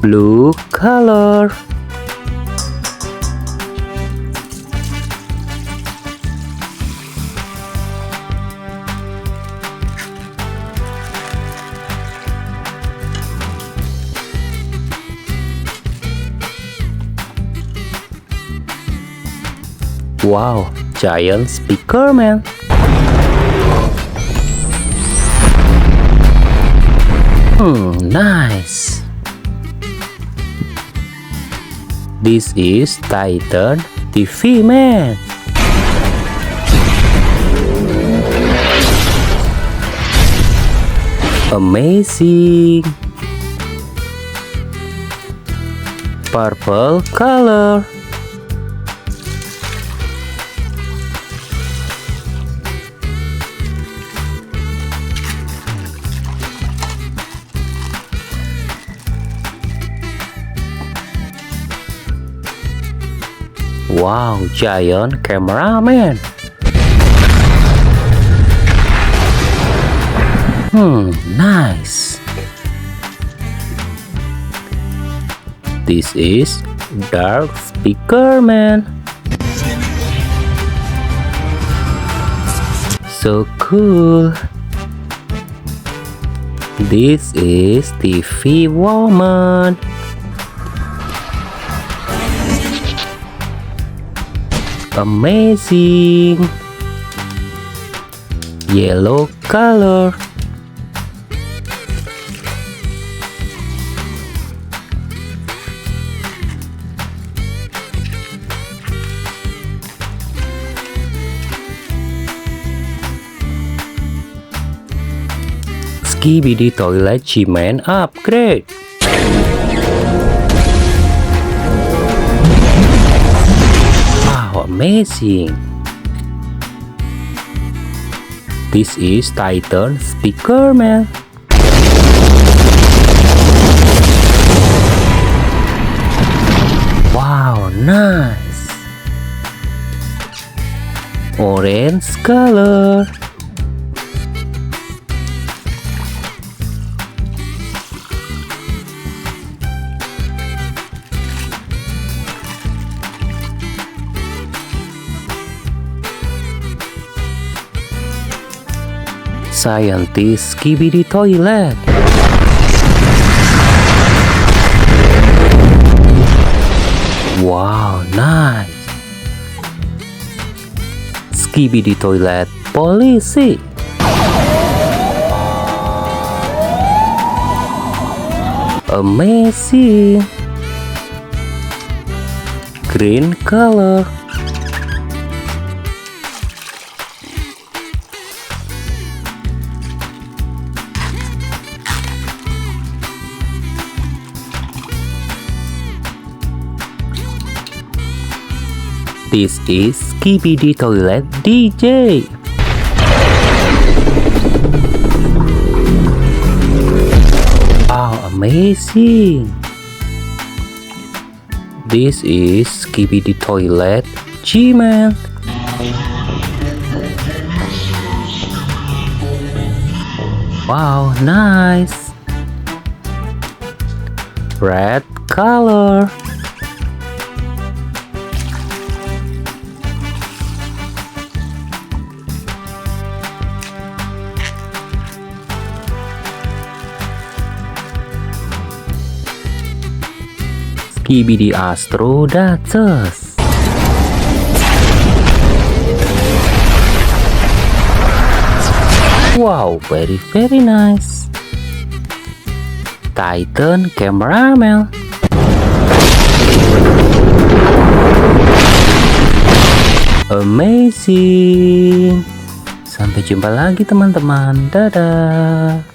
Blue color. Wow, giant speaker man. Nice. This is Titan TV man. Amazing. Purple color. Wow, giant cameraman. Nice. This is dark speaker man. So cool. This is TV woman. Amazing. Yellow color. Skibidi Toilet G-Man upgrade. Amazing. This is Titan speaker man. Wow, nice. Orange color. Scientist Skibidi Toilet. Wow, nice. Skibidi Toilet Polisi. Amazing. Green color. This is Skibidi Toilet DJ. Wow, amazing. This is Skibidi Toilet G-Man. Wow, nice. Red color. Skibidi Astro Datus. Wow, very nice. Titan cameraman. Amazing. Sampai jumpa lagi teman-teman. Dadah.